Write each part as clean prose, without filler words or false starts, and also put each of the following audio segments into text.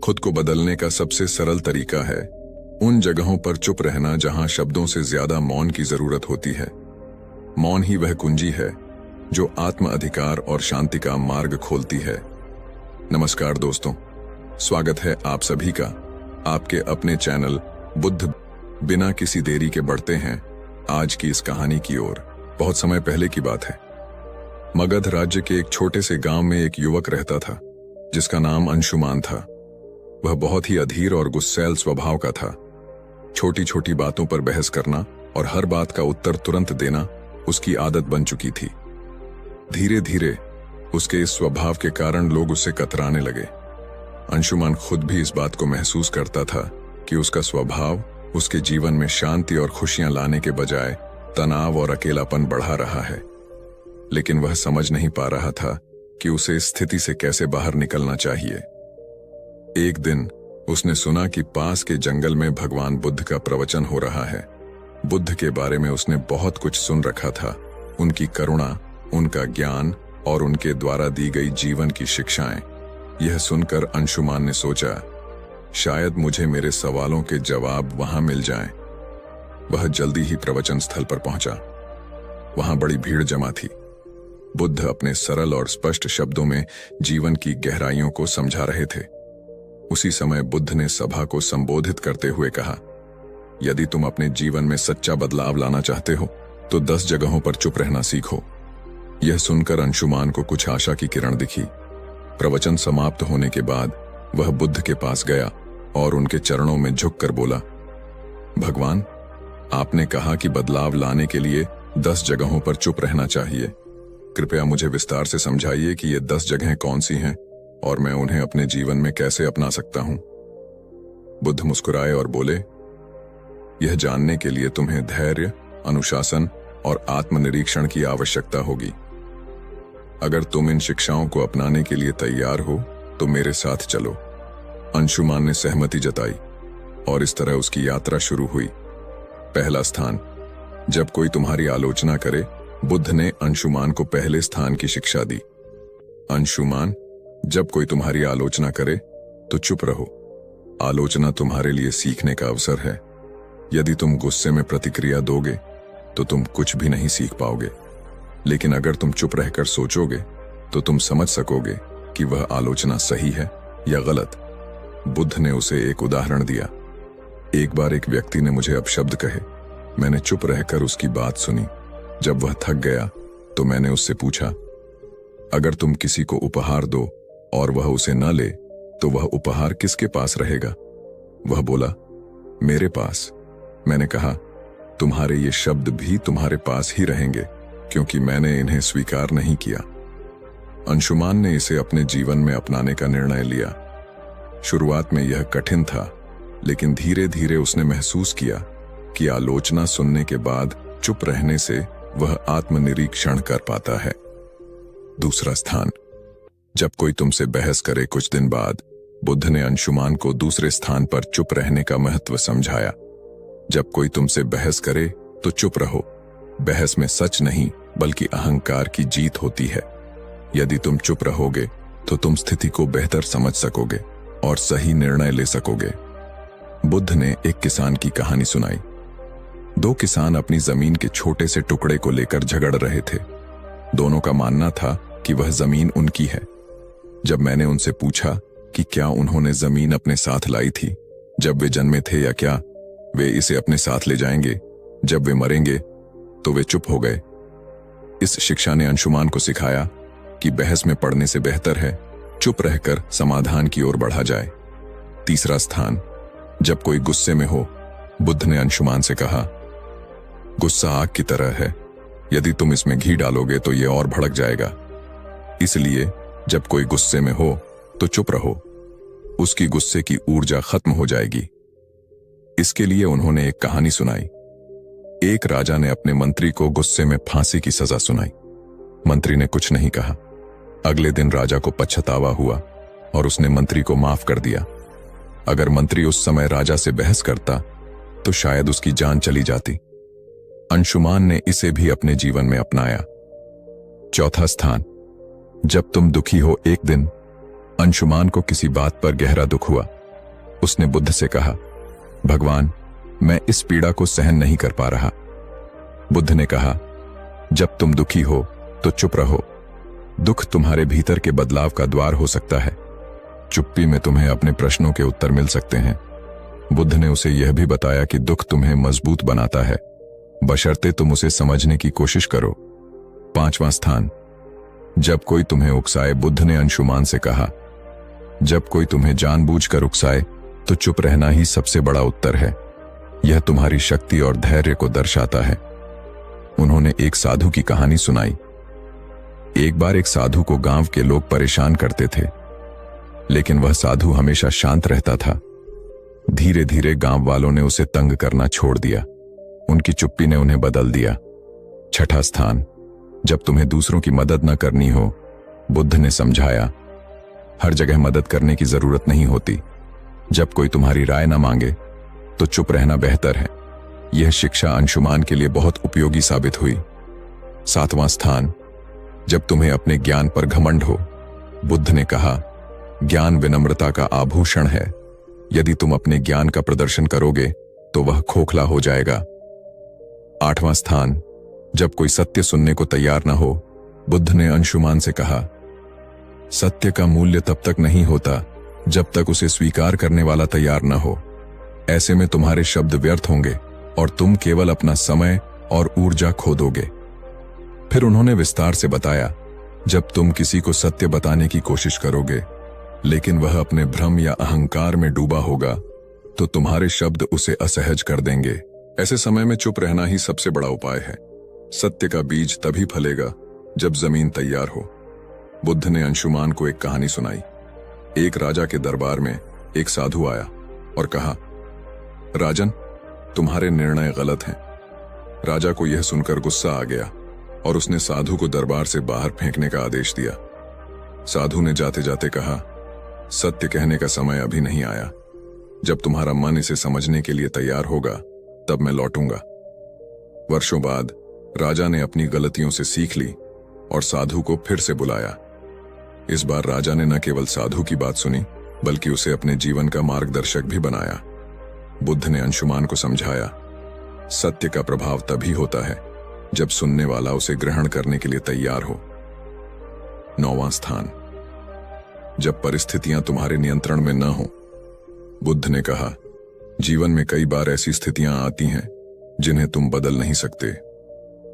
खुद को बदलने का सबसे सरल तरीका है उन जगहों पर चुप रहना जहां शब्दों से ज्यादा मौन की जरूरत होती है। मौन ही वह कुंजी है जो आत्म अधिकार और शांति का मार्ग खोलती है। नमस्कार दोस्तों, स्वागत है आप सभी का आपके अपने चैनल बुद्ध। बिना किसी देरी के बढ़ते हैं आज की इस कहानी की ओर। बहुत समय पहले की बात है। मगध राज्य के एक छोटे से गांव में एक युवक रहता था जिसका नाम अंशुमान था। वह बहुत ही अधीर और गुस्सैल स्वभाव का था। छोटी छोटी बातों पर बहस करना और हर बात का उत्तर तुरंत देना उसकी आदत बन चुकी थी। धीरे धीरे उसके इस स्वभाव के कारण लोग उससे कतराने लगे। अंशुमान खुद भी इस बात को महसूस करता था कि उसका स्वभाव उसके जीवन में शांति और खुशियां लाने के बजाय तनाव और अकेलापन बढ़ा रहा है। लेकिन वह समझ नहीं पा रहा था कि उसे इस स्थिति से कैसे बाहर निकलना चाहिए। एक दिन उसने सुना कि पास के जंगल में भगवान बुद्ध का प्रवचन हो रहा है। बुद्ध के बारे में उसने बहुत कुछ सुन रखा था। उनकी करुणा, उनका ज्ञान और उनके द्वारा दी गई जीवन की शिक्षाएं। यह सुनकर अंशुमान ने सोचा, शायद मुझे मेरे सवालों के जवाब वहां मिल जाएं। वह जल्दी ही प्रवचन स्थल पर पहुंचा। वहां बड़ी भीड़ जमा थी। बुद्ध अपने सरल और स्पष्ट शब्दों में जीवन की गहराइयों को समझा रहे थे। उसी समय बुद्ध ने सभा को संबोधित करते हुए कहा, यदि तुम अपने जीवन में सच्चा बदलाव लाना चाहते हो तो 10 जगहों पर चुप रहना सीखो। यह सुनकर अंशुमान को कुछ आशा की किरण दिखी। प्रवचन समाप्त होने के बाद वह बुद्ध के पास गया और उनके चरणों में झुककर बोला, भगवान, आपने कहा कि बदलाव लाने के लिए 10 जगहों पर चुप रहना चाहिए। कृपया मुझे विस्तार से समझाइए कि ये 10 जगहें कौन सी हैं और मैं उन्हें अपने जीवन में कैसे अपना सकता हूं। बुद्ध मुस्कुराए और बोले, यह जानने के लिए तुम्हें धैर्य, अनुशासन और आत्मनिरीक्षण की आवश्यकता होगी। अगर तुम इन शिक्षाओं को अपनाने के लिए तैयार हो तो मेरे साथ चलो। अंशुमान ने सहमति जताई और इस तरह उसकी यात्रा शुरू हुई। पहला स्थान, जब कोई तुम्हारी आलोचना करे। बुद्ध ने अंशुमान को पहले स्थान की शिक्षा दी। अंशुमान, जब कोई तुम्हारी आलोचना करे तो चुप रहो। आलोचना तुम्हारे लिए सीखने का अवसर है। यदि तुम गुस्से में प्रतिक्रिया दोगे तो तुम कुछ भी नहीं सीख पाओगे। लेकिन अगर तुम चुप रहकर सोचोगे तो तुम समझ सकोगे कि वह आलोचना सही है या गलत। बुद्ध ने उसे एक उदाहरण दिया। एक बार एक व्यक्ति ने मुझे अपशब्द कहे। मैंने चुप रहकर उसकी बात सुनी। जब वह थक गया तो मैंने उससे पूछा, अगर तुम किसी को उपहार दो और वह उसे न ले तो वह उपहार किसके पास रहेगा? वह बोला, मेरे पास। मैंने कहा, तुम्हारे ये शब्द भी तुम्हारे पास ही रहेंगे क्योंकि मैंने इन्हें स्वीकार नहीं किया। अंशुमान ने इसे अपने जीवन में अपनाने का निर्णय लिया। शुरुआत में यह कठिन था, लेकिन धीरे धीरे उसने महसूस किया कि आलोचना सुनने के बाद चुप रहने से वह आत्मनिरीक्षण कर पाता है। दूसरा स्थान, जब कोई तुमसे बहस करे। कुछ दिन बाद बुद्ध ने अंशुमान को दूसरे स्थान पर चुप रहने का महत्व समझाया। जब कोई तुमसे बहस करे तो चुप रहो। बहस में सच नहीं बल्कि अहंकार की जीत होती है। यदि तुम चुप रहोगे तो तुम स्थिति को बेहतर समझ सकोगे और सही निर्णय ले सकोगे। बुद्ध ने एक किसान की कहानी सुनाई। 2 किसान अपनी जमीन के छोटे से टुकड़े को लेकर झगड़ रहे थे। दोनों का मानना था कि वह जमीन उनकी है। जब मैंने उनसे पूछा कि क्या उन्होंने जमीन अपने साथ लाई थी जब वे जन्मे थे या क्या वे इसे अपने साथ ले जाएंगे जब वे मरेंगे, तो वे चुप हो गए। इस शिक्षा ने अंशुमान को सिखाया कि बहस में पड़ने से बेहतर है चुप रहकर समाधान की ओर बढ़ा जाए। तीसरा स्थान, जब कोई गुस्से में हो। बुद्ध ने अंशुमान से कहा, गुस्सा आग की तरह है। यदि तुम इसमें घी डालोगे तो यह और भड़क जाएगा। इसलिए जब कोई गुस्से में हो तो चुप रहो। उसकी गुस्से की ऊर्जा खत्म हो जाएगी। इसके लिए उन्होंने एक कहानी सुनाई। एक राजा ने अपने मंत्री को गुस्से में फांसी की सजा सुनाई। मंत्री ने कुछ नहीं कहा। अगले दिन राजा को पछतावा हुआ और उसने मंत्री को माफ कर दिया। अगर मंत्री उस समय राजा से बहस करता तो शायद उसकी जान चली जाती। अंशुमान ने इसे भी अपने जीवन में अपनाया। चौथा स्थान, जब तुम दुखी हो। एक दिन अंशुमान को किसी बात पर गहरा दुख हुआ। उसने बुद्ध से कहा, भगवान, मैं इस पीड़ा को सहन नहीं कर पा रहा। बुद्ध ने कहा, जब तुम दुखी हो तो चुप रहो। दुख तुम्हारे भीतर के बदलाव का द्वार हो सकता है। चुप्पी में तुम्हें अपने प्रश्नों के उत्तर मिल सकते हैं। बुद्ध ने उसे यह भी बताया कि दुख तुम्हें मजबूत बनाता है, बशर्ते तुम उसे समझने की कोशिश करो। 5वां स्थान, जब कोई तुम्हें उकसाए। बुद्ध ने अंशुमान से कहा, जब कोई तुम्हें जानबूझकर उकसाए तो चुप रहना ही सबसे बड़ा उत्तर है। यह तुम्हारी शक्ति और धैर्य को दर्शाता है। उन्होंने एक साधु की कहानी सुनाई। एक बार एक साधु को गांव के लोग परेशान करते थे, लेकिन वह साधु हमेशा शांत रहता था। धीरे धीरे गांव वालों ने उसे तंग करना छोड़ दिया। उनकी चुप्पी ने उन्हें बदल दिया। 6ठा स्थान, जब तुम्हें दूसरों की मदद न करनी हो। बुद्ध ने समझाया, हर जगह मदद करने की जरूरत नहीं होती। जब कोई तुम्हारी राय न मांगे तो चुप रहना बेहतर है। यह शिक्षा अंशुमान के लिए बहुत उपयोगी साबित हुई। 7वां स्थान, जब तुम्हें अपने ज्ञान पर घमंड हो। बुद्ध ने कहा, ज्ञान विनम्रता का आभूषण है। यदि तुम अपने ज्ञान का प्रदर्शन करोगे तो वह खोखला हो जाएगा। 8वां स्थान, जब कोई सत्य सुनने को तैयार न हो। बुद्ध ने अंशुमान से कहा, सत्य का मूल्य तब तक नहीं होता जब तक उसे स्वीकार करने वाला तैयार न हो। ऐसे में तुम्हारे शब्द व्यर्थ होंगे और तुम केवल अपना समय और ऊर्जा खो दोगे। फिर उन्होंने विस्तार से बताया, जब तुम किसी को सत्य बताने की कोशिश करोगे लेकिन वह अपने भ्रम या अहंकार में डूबा होगा तो तुम्हारे शब्द उसे असहज कर देंगे। ऐसे समय में चुप रहना ही सबसे बड़ा उपाय है। सत्य का बीज तभी फलेगा जब जमीन तैयार हो। बुद्ध ने अंशुमान को एक कहानी सुनाई। एक राजा के दरबार में एक साधु आया और कहा, राजन, तुम्हारे निर्णय गलत हैं। राजा को यह सुनकर गुस्सा आ गया और उसने साधु को दरबार से बाहर फेंकने का आदेश दिया। साधु ने जाते जाते कहा, सत्य कहने का समय अभी नहीं आया। जब तुम्हारा मन इसे समझने के लिए तैयार होगा तब मैं लौटूंगा। वर्षों बाद राजा ने अपनी गलतियों से सीख ली और साधु को फिर से बुलाया। इस बार राजा ने न केवल साधु की बात सुनी बल्कि उसे अपने जीवन का मार्गदर्शक भी बनाया। बुद्ध ने अंशुमान को समझाया, सत्य का प्रभाव तभी होता है जब सुनने वाला उसे ग्रहण करने के लिए तैयार हो। 9वां स्थान, जब परिस्थितियां तुम्हारे नियंत्रण में न हो। बुद्ध ने कहा, जीवन में कई बार ऐसी स्थितियां आती हैं जिन्हें तुम बदल नहीं सकते।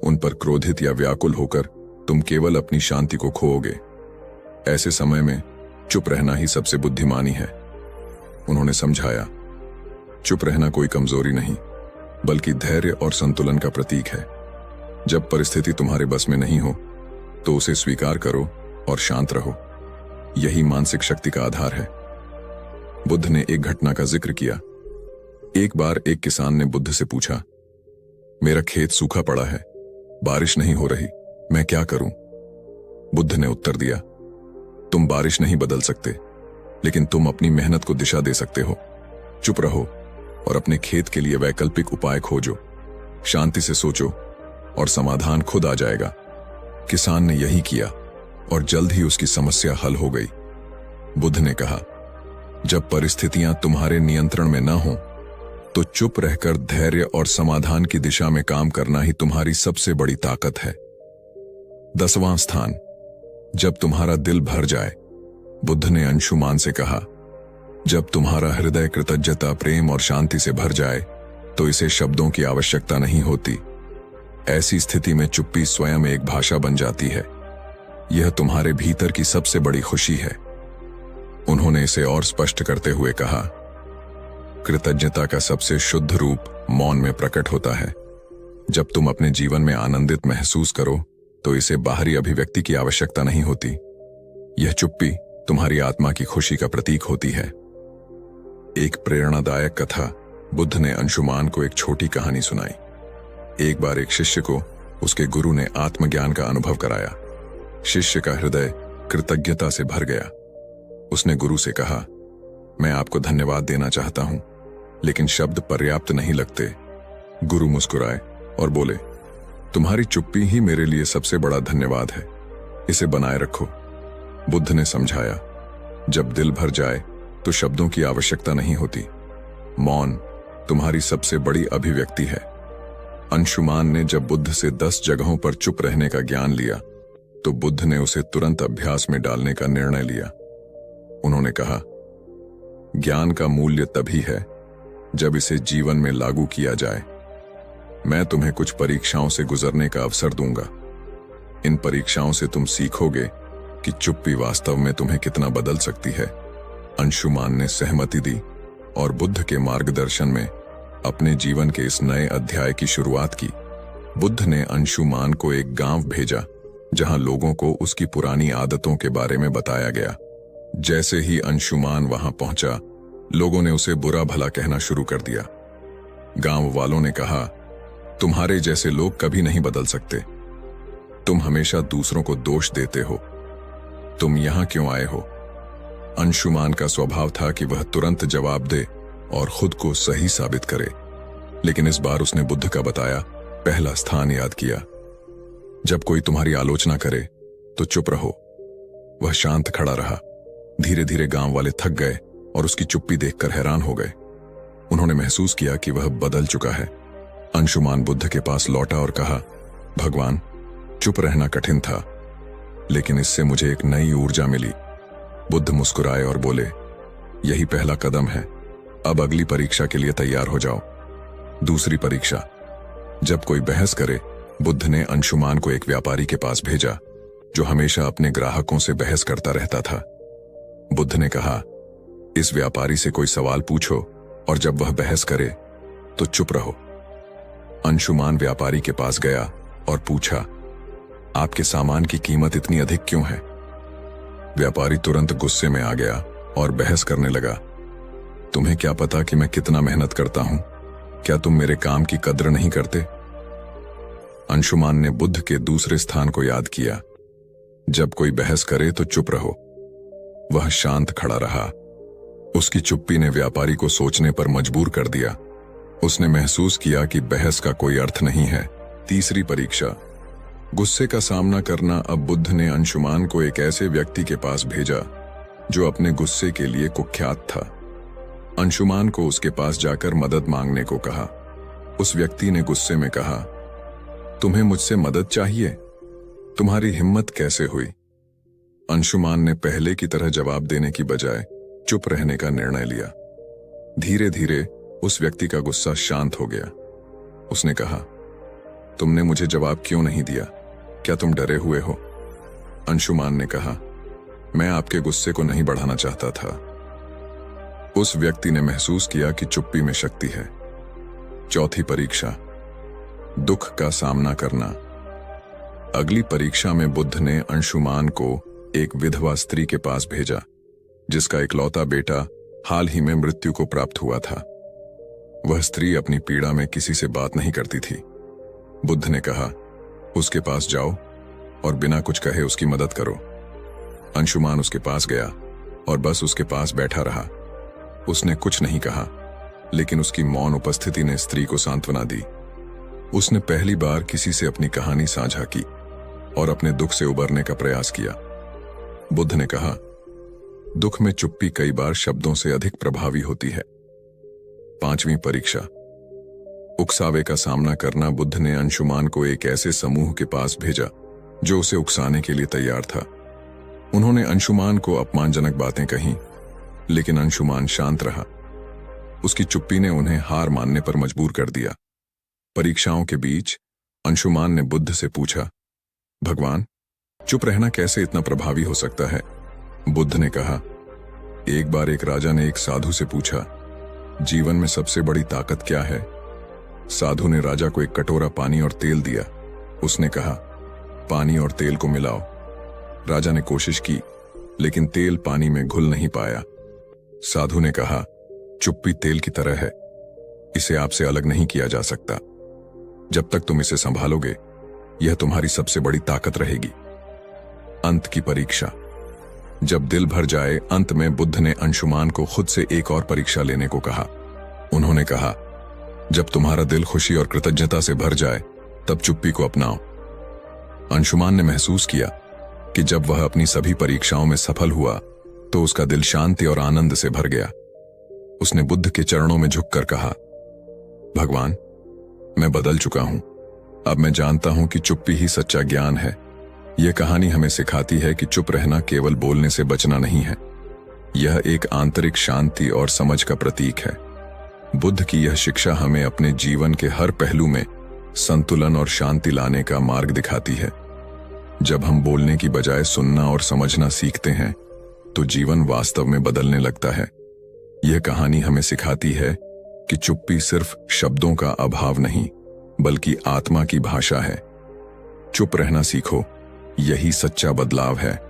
उन पर क्रोधित या व्याकुल होकर तुम केवल अपनी शांति को खोओगे। ऐसे समय में चुप रहना ही सबसे बुद्धिमानी है। उन्होंने समझाया, चुप रहना कोई कमजोरी नहीं बल्कि धैर्य और संतुलन का प्रतीक है। जब परिस्थिति तुम्हारे बस में नहीं हो तो उसे स्वीकार करो और शांत रहो। यही मानसिक शक्ति का आधार है। बुद्ध ने एक घटना का जिक्र किया। एक बार एक किसान ने बुद्ध से पूछा, मेरा खेत सूखा पड़ा है, बारिश नहीं हो रही, मैं क्या करूं? बुद्ध ने उत्तर दिया, तुम बारिश नहीं बदल सकते, लेकिन तुम अपनी मेहनत को दिशा दे सकते हो। चुप रहो और अपने खेत के लिए वैकल्पिक उपाय खोजो। शांति से सोचो और समाधान खुद आ जाएगा। किसान ने यही किया और जल्द ही उसकी समस्या हल हो गई। बुद्ध ने कहा, जब परिस्थितियां तुम्हारे नियंत्रण में न हो तो चुप रहकर धैर्य और समाधान की दिशा में काम करना ही तुम्हारी सबसे बड़ी ताकत है। 10वां स्थान, जब तुम्हारा दिल भर जाए। बुद्ध ने अंशुमान से कहा, जब तुम्हारा हृदय कृतज्ञता, प्रेम और शांति से भर जाए तो इसे शब्दों की आवश्यकता नहीं होती। ऐसी स्थिति में चुप्पी स्वयं एक भाषा बन जाती है। यह तुम्हारे भीतर की सबसे बड़ी खुशी है। उन्होंने इसे और स्पष्ट करते हुए कहा, कृतज्ञता का सबसे शुद्ध रूप मौन में प्रकट होता है। जब तुम अपने जीवन में आनंदित महसूस करो तो इसे बाहरी अभिव्यक्ति की आवश्यकता नहीं होती। यह चुप्पी तुम्हारी आत्मा की खुशी का प्रतीक होती है। एक प्रेरणादायक कथा। बुद्ध ने अंशुमान को एक छोटी कहानी सुनाई। एक बार एक शिष्य को उसके गुरु ने आत्मज्ञान का अनुभव कराया। शिष्य का हृदय कृतज्ञता से भर गया। उसने गुरु से कहा, मैं आपको धन्यवाद देना चाहता हूं, लेकिन शब्द पर्याप्त नहीं लगते। गुरु मुस्कुराए और बोले, तुम्हारी चुप्पी ही मेरे लिए सबसे बड़ा धन्यवाद है, इसे बनाए रखो। बुद्ध ने समझाया, जब दिल भर जाए तो शब्दों की आवश्यकता नहीं होती। मौन तुम्हारी सबसे बड़ी अभिव्यक्ति है। अंशुमान ने जब बुद्ध से 10 जगहों पर चुप रहने का ज्ञान लिया तो बुद्ध ने उसे तुरंत अभ्यास में डालने का निर्णय लिया। उन्होंने कहा, ज्ञान का मूल्य तभी है जब इसे जीवन में लागू किया जाए। मैं तुम्हें कुछ परीक्षाओं से गुजरने का अवसर दूंगा। इन परीक्षाओं से तुम सीखोगे कि चुप्पी वास्तव में तुम्हें कितना बदल सकती है। अंशुमान ने सहमति दी और बुद्ध के मार्गदर्शन में अपने जीवन के इस नए अध्याय की शुरुआत की। बुद्ध ने अंशुमान को एक गांव भेजा जहां लोगों को उसकी पुरानी आदतों के बारे में बताया गया। जैसे ही अंशुमान वहां पहुंचा, लोगों ने उसे बुरा भला कहना शुरू कर दिया। गांव वालों ने कहा, तुम्हारे जैसे लोग कभी नहीं बदल सकते। तुम हमेशा दूसरों को दोष देते हो। तुम यहां क्यों आए हो? अंशुमान का स्वभाव था कि वह तुरंत जवाब दे और खुद को सही साबित करे, लेकिन इस बार उसने बुद्ध का बताया पहला स्थान याद किया। जब कोई तुम्हारी आलोचना करे तो चुप रहो। वह शांत खड़ा रहा। धीरे धीरे गांव वाले थक गए और उसकी चुप्पी देखकर हैरान हो गए। उन्होंने महसूस किया कि वह बदल चुका है। अंशुमान बुद्ध के पास लौटा और कहा, भगवान, चुप रहना कठिन था, लेकिन इससे मुझे एक नई ऊर्जा मिली। बुद्ध मुस्कुराए और बोले, यही पहला कदम है। अब अगली परीक्षा के लिए तैयार हो जाओ। दूसरी परीक्षा। जब कोई बहस करे, बुद्ध ने अंशुमान को एक व्यापारी के पास भेजा जो हमेशा अपने ग्राहकों से बहस करता रहता था। बुद्ध ने कहा, इस व्यापारी से कोई सवाल पूछो और जब वह बहस करे तो चुप रहो। अंशुमान व्यापारी के पास गया और पूछा, आपके सामान की कीमत इतनी अधिक क्यों है? व्यापारी तुरंत गुस्से में आ गया और बहस करने लगा, तुम्हें क्या पता कि मैं कितना मेहनत करता हूं? क्या तुम मेरे काम की कद्र नहीं करते? अंशुमान ने बुद्ध के दूसरे स्थान को याद किया। जब कोई बहस करे तो चुप रहो। वह शांत खड़ा रहा। उसकी चुप्पी ने व्यापारी को सोचने पर मजबूर कर दिया। उसने महसूस किया कि बहस का कोई अर्थ नहीं है। तीसरी परीक्षा। गुस्से का सामना करना। अब बुद्ध ने अंशुमान को एक ऐसे व्यक्ति के पास भेजा जो अपने गुस्से के लिए कुख्यात था। अंशुमान को उसके पास जाकर मदद मांगने को कहा। उस व्यक्ति ने गुस्से में कहा, तुम्हें मुझसे मदद चाहिए? तुम्हारी हिम्मत कैसे हुई? अंशुमान ने पहले की तरह जवाब देने की बजाय चुप रहने का निर्णय लिया। धीरे धीरे उस व्यक्ति का गुस्सा शांत हो गया। उसने कहा, तुमने मुझे जवाब क्यों नहीं दिया? क्या तुम डरे हुए हो? अंशुमान ने कहा, मैं आपके गुस्से को नहीं बढ़ाना चाहता था। उस व्यक्ति ने महसूस किया कि चुप्पी में शक्ति है। चौथी परीक्षा। दुख का सामना करना। अगली परीक्षा में बुद्ध ने अंशुमान को एक विधवा स्त्री के पास भेजा जिसका इकलौता बेटा हाल ही में मृत्यु को प्राप्त हुआ था। वह स्त्री अपनी पीड़ा में किसी से बात नहीं करती थी। बुद्ध ने कहा, उसके पास जाओ और बिना कुछ कहे उसकी मदद करो। अंशुमान उसके पास गया और बस उसके पास बैठा रहा। उसने कुछ नहीं कहा, लेकिन उसकी मौन उपस्थिति ने स्त्री को सांत्वना दी। उसने पहली बार किसी से अपनी कहानी साझा की और अपने दुख से उबरने का प्रयास किया। बुद्ध ने कहा, दुख में चुप्पी कई बार शब्दों से अधिक प्रभावी होती है। पांचवी परीक्षा। उकसावे का सामना करना। बुद्ध ने अंशुमान को एक ऐसे समूह के पास भेजा जो उसे उकसाने के लिए तैयार था। उन्होंने अंशुमान को अपमानजनक बातें कहीं, लेकिन अंशुमान शांत रहा। उसकी चुप्पी ने उन्हें हार मानने पर मजबूर कर दिया। परीक्षाओं के बीच अंशुमान ने बुद्ध से पूछा, भगवान, चुप रहना कैसे इतना प्रभावी हो सकता है? बुद्ध ने कहा, एक बार एक राजा ने एक साधु से पूछा, जीवन में सबसे बड़ी ताकत क्या है? साधु ने राजा को एक कटोरा पानी और तेल दिया। उसने कहा, पानी और तेल को मिलाओ। राजा ने कोशिश की, लेकिन तेल पानी में घुल नहीं पाया। साधु ने कहा, चुप्पी तेल की तरह है, इसे आपसे अलग नहीं किया जा सकता। जब तक तुम इसे संभालोगे, यह तुम्हारी सबसे बड़ी ताकत रहेगी। अंत की परीक्षा। जब दिल भर जाए, अंत में बुद्ध ने अंशुमान को खुद से एक और परीक्षा लेने को कहा। उन्होंने कहा, जब तुम्हारा दिल खुशी और कृतज्ञता से भर जाए, तब चुप्पी को अपनाओ। अंशुमान ने महसूस किया कि जब वह अपनी सभी परीक्षाओं में सफल हुआ, तो उसका दिल शांति और आनंद से भर गया। उसने बुद्ध के चरणों में झुककर कहा, भगवान, मैं बदल चुका हूं। अब मैं जानता हूं कि चुप्पी ही सच्चा ज्ञान है। यह कहानी हमें सिखाती है कि चुप रहना केवल बोलने से बचना नहीं है, यह एक आंतरिक शांति और समझ का प्रतीक है। बुद्ध की यह शिक्षा हमें अपने जीवन के हर पहलू में संतुलन और शांति लाने का मार्ग दिखाती है। जब हम बोलने की बजाय सुनना और समझना सीखते हैं तो जीवन वास्तव में बदलने लगता है। यह कहानी हमें सिखाती है कि चुप्पी सिर्फ शब्दों का अभाव नहीं, बल्कि आत्मा की भाषा है। चुप रहना सीखो, यही सच्चा बदलाव है।